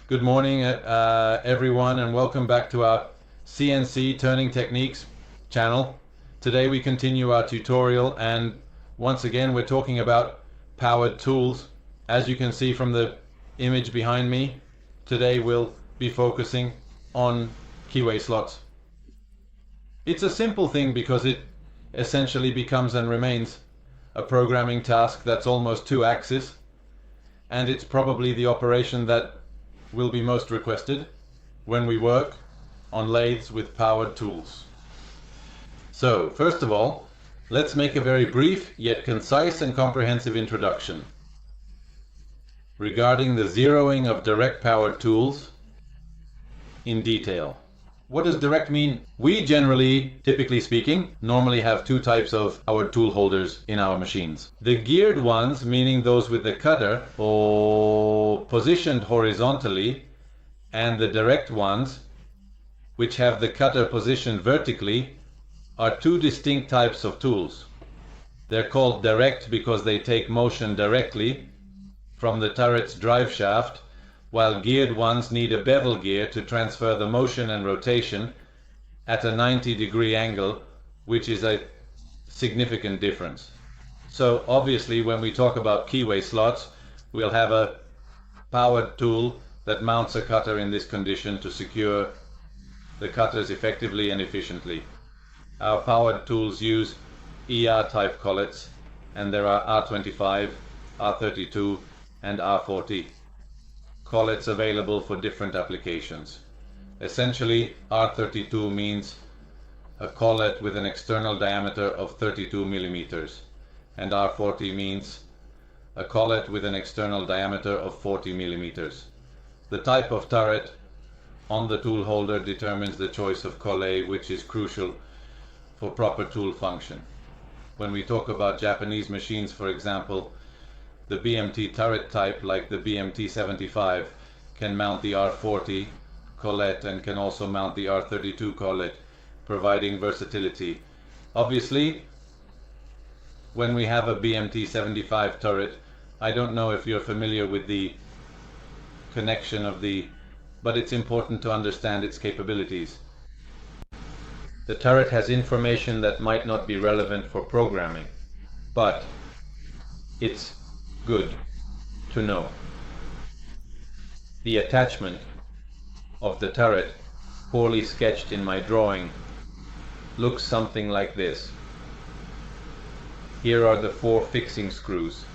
Good morning, everyone, and welcome back to our CNC Turning Techniques channel. Today we continue our tutorial, and once again we're talking about powered tools. As you can see from the image behind me, today we'll be focusing on keyway slots. It's a simple thing because it essentially becomes and remains a programming task that's almost two-axis, and it's probably the operation that will be most requested when we work on lathes with powered tools. So, first of all, let's make a very brief yet concise and comprehensive introduction regarding the zeroing of direct powered tools in detail. What does direct mean? We generally, typically speaking, normally have two types of powered tool holders in our machines. The geared ones, meaning those with the cutter or positioned horizontally, and the direct ones, which have the cutter positioned vertically, are two distinct types of tools. They're called direct because they take motion directly from the turret's drive shaft, while geared ones need a bevel gear to transfer the motion and rotation at a 90-degree angle, which is a significant difference. So obviously when we talk about keyway slots, we'll have a powered tool that mounts a cutter in this condition to secure the cutters effectively and efficiently. Our powered tools use ER type collets, and there are R25, R32 and R40 collets available for different applications. Essentially, R32 means a collet with an external diameter of 32 millimeters, and R40 means a collet with an external diameter of 40 millimeters. The type of turret on the tool holder determines the choice of collet, which is crucial for proper tool function. When we talk about Japanese machines, for example, the BMT turret type, like the BMT75, can mount the R40 collet and can also mount the R32 collet, providing versatility. Obviously, when we have a BMT75 turret, I don't know if you're familiar with the connection of but it's important to understand its capabilities. The turret has information that might not be relevant for programming, but it's good to know. The attachment of the turret, poorly sketched in my drawing, looks something like this. Here are the 4 fixing screws.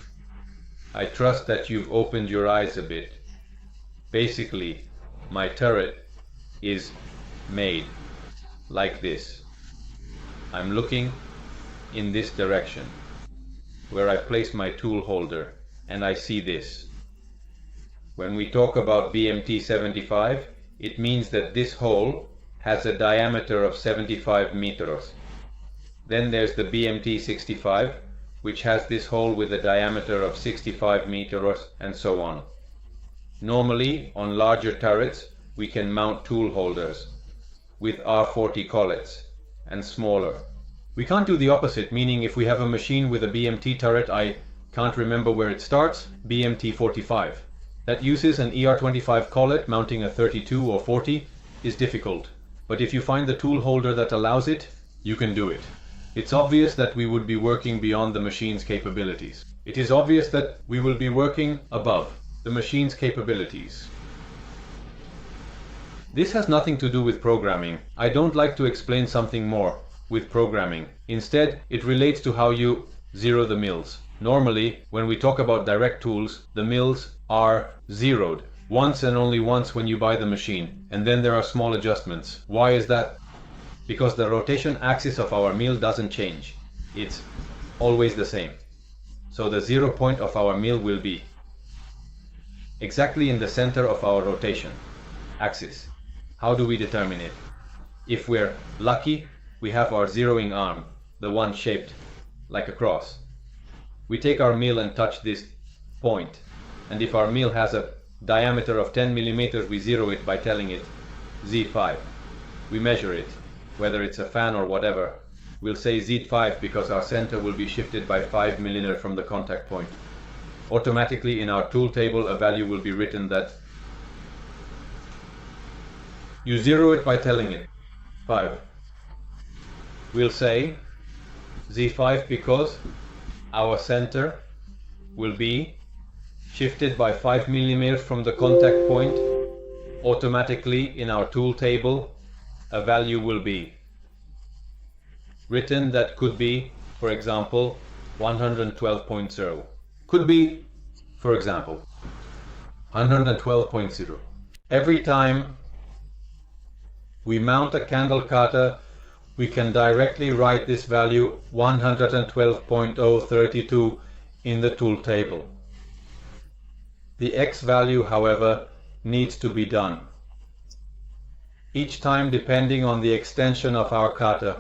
I trust that you've opened your eyes a bit. Basically, my turret is made like this. I'm looking in this direction, where I place my tool holder, and I see this. When we talk about BMT75, it means that this hole has a diameter of 75 meters. Then there's the BMT65, which has this hole with a diameter of 65 meters, and so on. Normally, on larger turrets, we can mount tool holders with R40 collets, and smaller. We can't do the opposite, meaning if we have a machine with a BMT turret, I can't remember where it starts, BMT45. That uses an ER25 collet, mounting a 32 or 40 is difficult. But if you find the tool holder that allows it, you can do it. It's obvious that we would be working beyond the machine's capabilities. It is obvious that we will be working above the machine's capabilities. This has nothing to do with programming. I don't like to explain something more with programming. Instead, it relates to how you zero the mills. Normally, when we talk about direct tools, the mills are zeroed once and only once when you buy the machine, and then there are small adjustments. Why is that? Because the rotation axis of our mill doesn't change. It's always the same. So the 0 point of our mill will be exactly in the center of our rotation axis. How do we determine it? If we're lucky, we have our zeroing arm, the one shaped like a cross. We take our mill and touch this point, and if our mill has a diameter of 10 millimeters, we zero it by telling it Z5. We measure it, whether it's a fan or whatever. We'll say Z5 because our center will be shifted by 5 millimeters from the contact point. Automatically in our tool table, a value will be written that You zero it by telling it 5. We'll say Z5 because our center will be shifted by 5 mm from the contact point. Automatically in our tool table a value will be written that could be, for example, 112.0. Could be, for example, 112.0. Every time we mount a candle cutter, we can directly write this value 112.032 in the tool table. The X value, however, needs to be done each time depending on the extension of our cutter.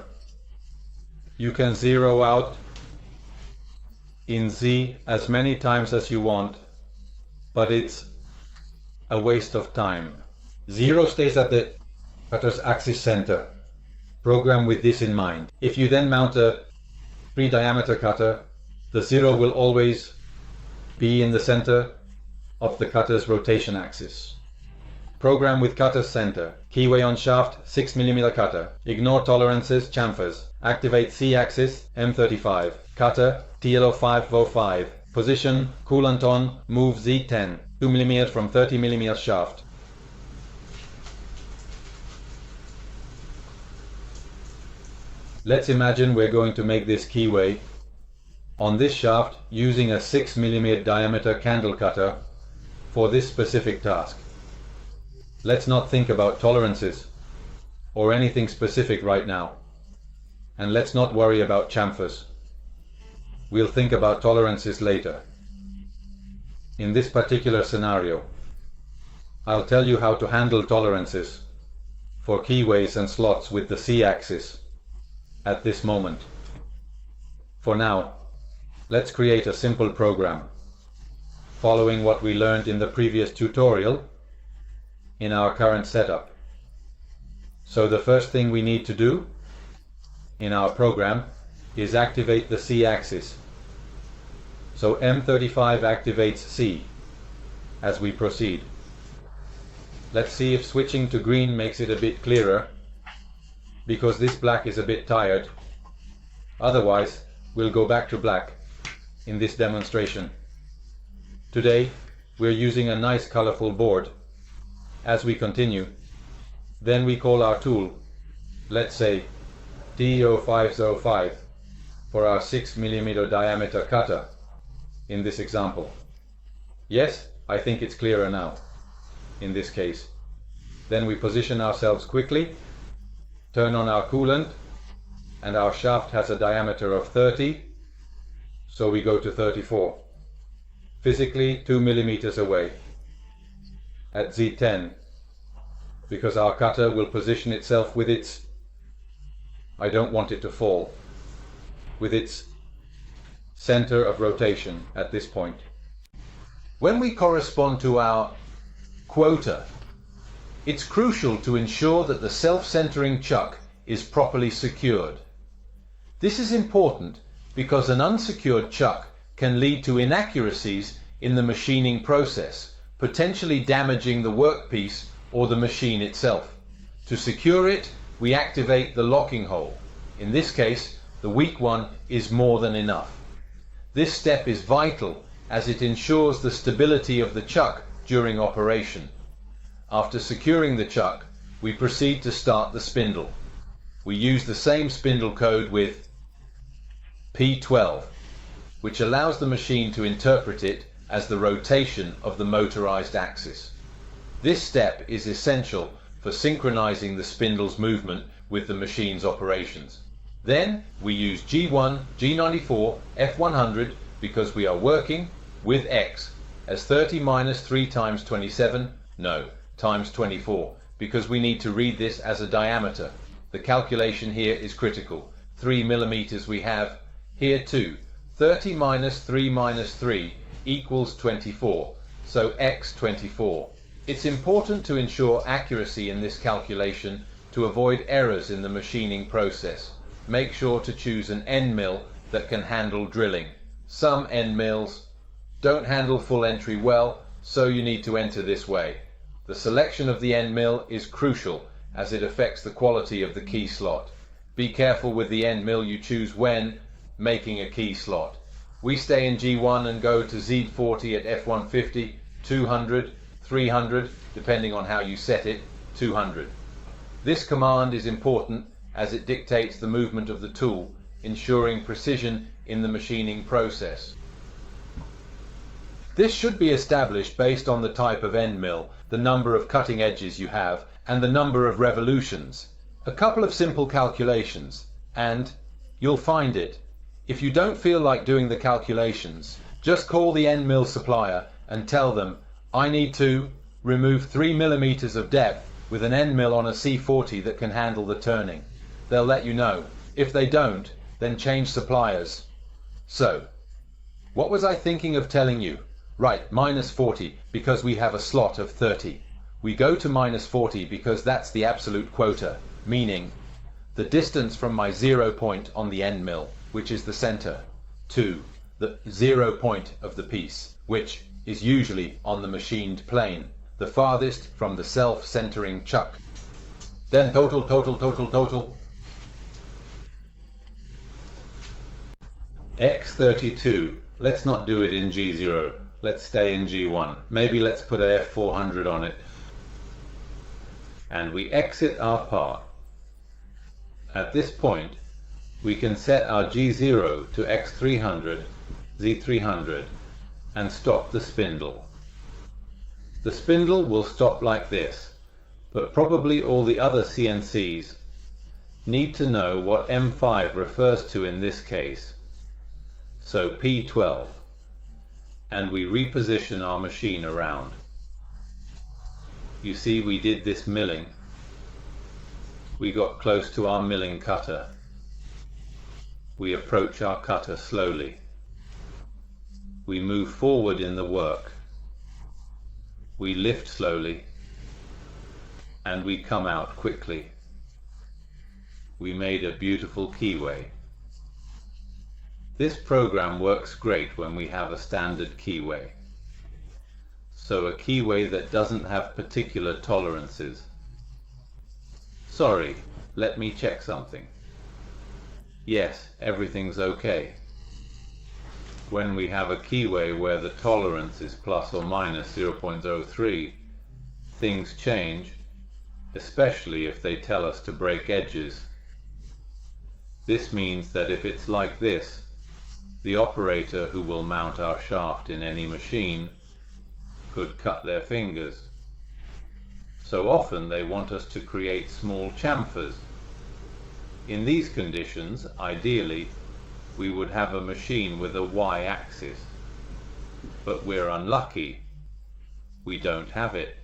You can zero out in Z as many times as you want, but it's a waste of time. Zero stays at the cutter's axis center. Program with this in mind. If you then mount a 3 diameter cutter, the zero will always be in the center of the cutter's rotation axis. Program with cutter center. Keyway on shaft 6 mm cutter. Ignore tolerances, chamfers. Activate C axis M35. Cutter TLO505. Position coolant on. Move Z10. 2 mm from 30 mm shaft. Let's imagine we're going to make this keyway on this shaft using a 6 mm diameter candle cutter for this specific task. Let's not think about tolerances or anything specific right now, and let's not worry about chamfers. We'll think about tolerances later. In this particular scenario, I'll tell you how to handle tolerances for keyways and slots with the C-axis at this moment. For now, let's create a simple program following what we learned in the previous tutorial in our current setup. So the first thing we need to do in our program is activate the C axis. So M35 activates C as we proceed. Let's see if switching to green makes it a bit clearer, because this black is a bit tired. Otherwise, we'll go back to black in this demonstration. Today, we're using a nice colorful board. As we continue, then we call our tool, let's say TO505 for our 6 mm diameter cutter in this example. Yes, I think it's clearer now in this case. Then we position ourselves quickly, turn on our coolant, and our shaft has a diameter of 30, so we go to 34. Physically 2 mm away at Z10, because our cutter will position itself with its, I don't want it to fall, with its center of rotation at this point. When we correspond to our quota, it's crucial to ensure that the self-centering chuck is properly secured. This is important because an unsecured chuck can lead to inaccuracies in the machining process, potentially damaging the workpiece or the machine itself. To secure it, we activate the locking hole. In this case, the weak one is more than enough. This step is vital as it ensures the stability of the chuck during operation. After securing the chuck, we proceed to start the spindle. We use the same spindle code with P12, which allows the machine to interpret it as the rotation of the motorized axis. This step is essential for synchronizing the spindle's movement with the machine's operations. Then we use G1, G94, F100 because we are working with X as 30 minus 3 times 27, no, times 24, because we need to read this as a diameter. The calculation here is critical. 3 millimeters we have, here too. 30 minus 3 minus 3 equals 24, so X 24. It's important to ensure accuracy in this calculation to avoid errors in the machining process. Make sure to choose an end mill that can handle drilling. Some end mills don't handle full entry well, so you need to enter this way. The selection of the end mill is crucial as it affects the quality of the key slot. Be careful with the end mill you choose when making a key slot. We stay in G1 and go to Z40 at F150, 200, 300, depending on how you set it, 200. This command is important as it dictates the movement of the tool, ensuring precision in the machining process. This should be established based on the type of end mill, the number of cutting edges you have, and the number of revolutions. A couple of simple calculations, and you'll find it. If you don't feel like doing the calculations, just call the end mill supplier and tell them, I need to remove 3 millimeters of depth with an end mill on a C40 that can handle the turning. They'll let you know. If they don't, then change suppliers. So, what was I thinking of telling you? Right, minus 40, because we have a slot of 30. We go to minus 40 because that's the absolute quota, meaning the distance from my 0 point on the end mill, which is the center, to the 0 point of the piece, which is usually on the machined plane, the farthest from the self-centering chuck. Then total. X32. Let's not do it in G0. Let's stay in G1. Maybe let's put a F400 on it. And we exit our part. At this point, we can set our G0 to X300, Z300, and stop the spindle. The spindle will stop like this, but probably all the other CNCs need to know what M5 refers to in this case. So P12. And we reposition our machine around. You see, we did this milling. We got close to our milling cutter. We approach our cutter slowly. We move forward in the work. We lift slowly. And we come out quickly. We made a beautiful keyway. This program works great when we have a standard keyway. So a keyway that doesn't have particular tolerances. Sorry, let me check something. Yes, everything's okay. When we have a keyway where the tolerance is plus or minus 0.03, things change, especially if they tell us to break edges. This means that if it's like this, the operator who will mount our shaft in any machine could cut their fingers. So often they want us to create small chamfers. In these conditions, ideally, we would have a machine with a y-axis. But we're unlucky. We don't have it.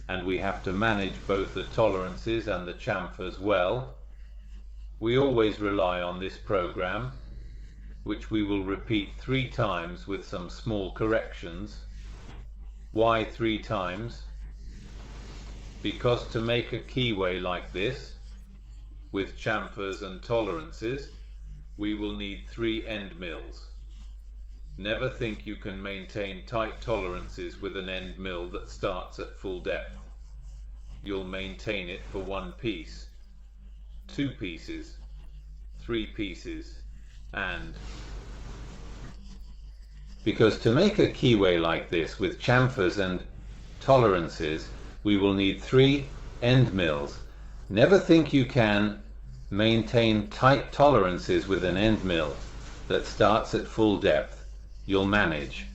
And we have to manage both the tolerances and the chamfers well. We always rely on this program, which we will repeat 3 times with some small corrections. Why 3 times? Because to make a keyway like this, with chamfers and tolerances, we will need 3 end mills. Never think you can maintain tight tolerances with an end mill that starts at full depth. You'll maintain it for 1 piece, 2 pieces, 3 pieces, and because to make a keyway like this with chamfers and tolerances, we will need 3 end mills. Never think you can maintain tight tolerances with an end mill that starts at full depth. You'll manage.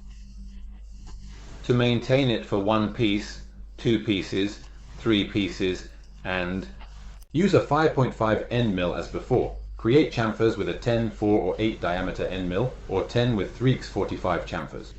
To maintain it for 1 piece, 2 pieces, 3 pieces, and use a 5.5 end mill as before. Create chamfers with a 10, 4 or 8 diameter end mill, or 10 with 3x45 chamfers.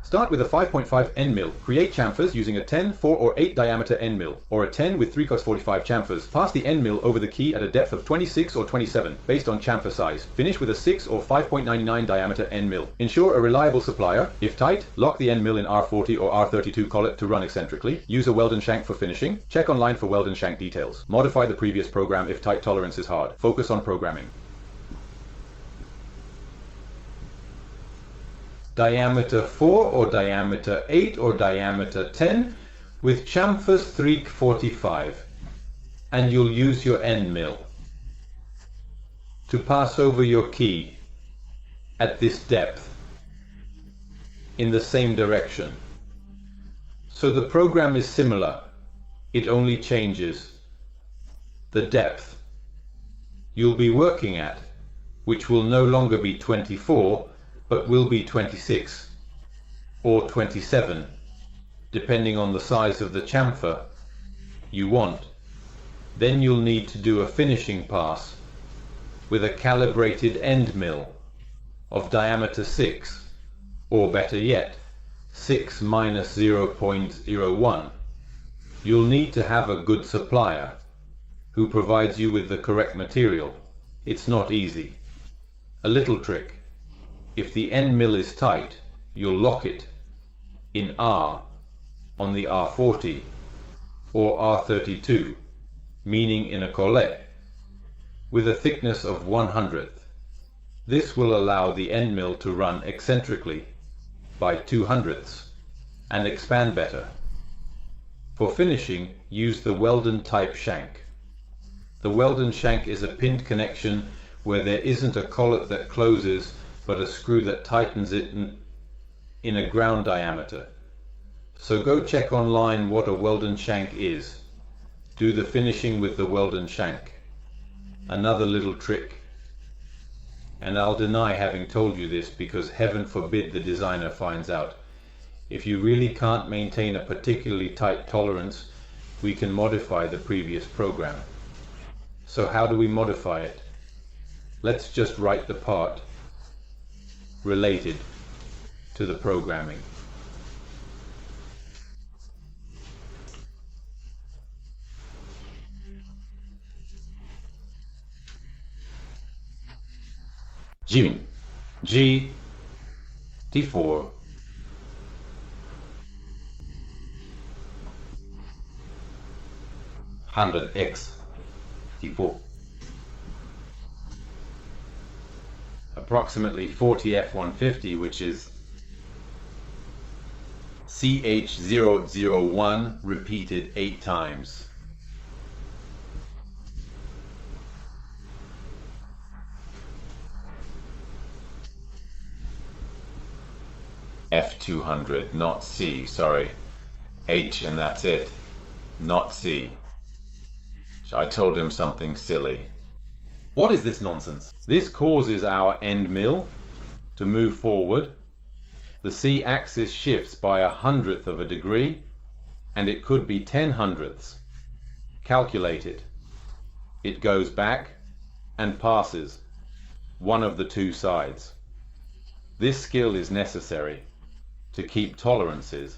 Start with a 5.5 end mill. Create chamfers using a 10, 4 or 8 diameter end mill, or a 10 with 3x45 chamfers. Pass the end mill over the key at a depth of 26 or 27, based on chamfer size. Finish with a 6 or 5.99 diameter end mill. Ensure a reliable supplier. If tight, lock the end mill in R40 or R32 collet to run eccentrically. Use a weld and shank for finishing. Check online for weld and shank details. Modify the previous program if tight tolerance is hard. Focus on programming. Diameter 4 or diameter 8 or diameter 10, with chamfers 345, and you'll use your end mill to pass over your key at this depth in the same direction. So the program is similar, it only changes the depth you'll be working at, which will no longer be 24 but will be 26 or 27, depending on the size of the chamfer you want. Then you'll need to do a finishing pass with a calibrated end mill of diameter 6, or better yet, 6 minus 0.01. You'll need to have a good supplier who provides you with the correct material. It's not easy. A little trick: if the end mill is tight, you'll lock it in R on the R40 or R32, meaning in a collet, with a thickness of 1/100th. This will allow the end mill to run eccentrically by 2/100ths and expand better. For finishing, use the Weldon type shank. The Weldon shank is a pinned connection where there isn't a collet that closes but a screw that tightens it in a ground diameter. So go check online what a Weldon shank is. Do the finishing with the Weldon shank. Another little trick, and I'll deny having told you this because heaven forbid the designer finds out. If you really can't maintain a particularly tight tolerance, we can modify the previous program. So how do we modify it? Let's just write the part related to the programming. June G T4 100X T4, approximately 40 F150, which is CH001 repeated 8 times. F200, not C, sorry. H and that's it, not C. I told him something silly. What is this nonsense? This causes our end mill to move forward. The C axis shifts by 1/100th of a degree, and it could be 10/100ths. Calculate it. It goes back and passes one of the two sides. This skill is necessary to keep tolerances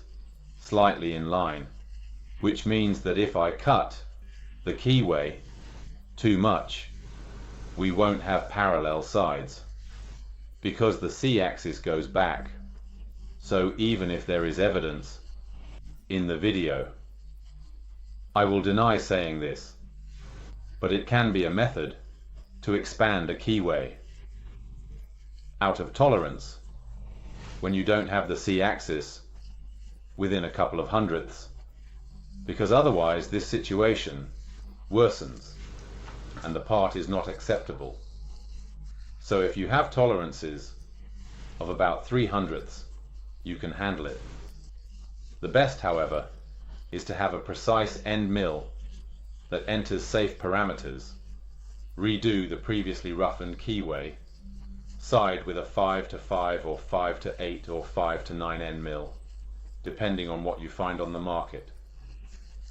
slightly in line, which means that if I cut the keyway too much, we won't have parallel sides, because the C-axis goes back. So even if there is evidence in the video, I will deny saying this, but it can be a method to expand a keyway out of tolerance when you don't have the C-axis within a couple of hundredths, because otherwise this situation worsens and the part is not acceptable. So if you have tolerances of about 3/100ths, you can handle it. The best, however, is to have a precise end mill that enters safe parameters. Redo the previously roughened keyway, side with a 5 to 5 or 5 to 8 or 5 to 9 end mill, depending on what you find on the market,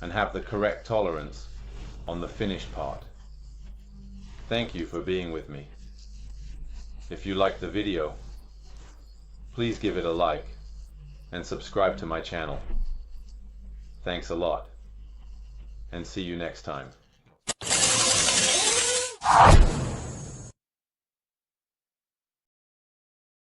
and have the correct tolerance on the finished part. Thank you for being with me. If you liked the video, please give it a like and subscribe to my channel. Thanks a lot, and see you next time.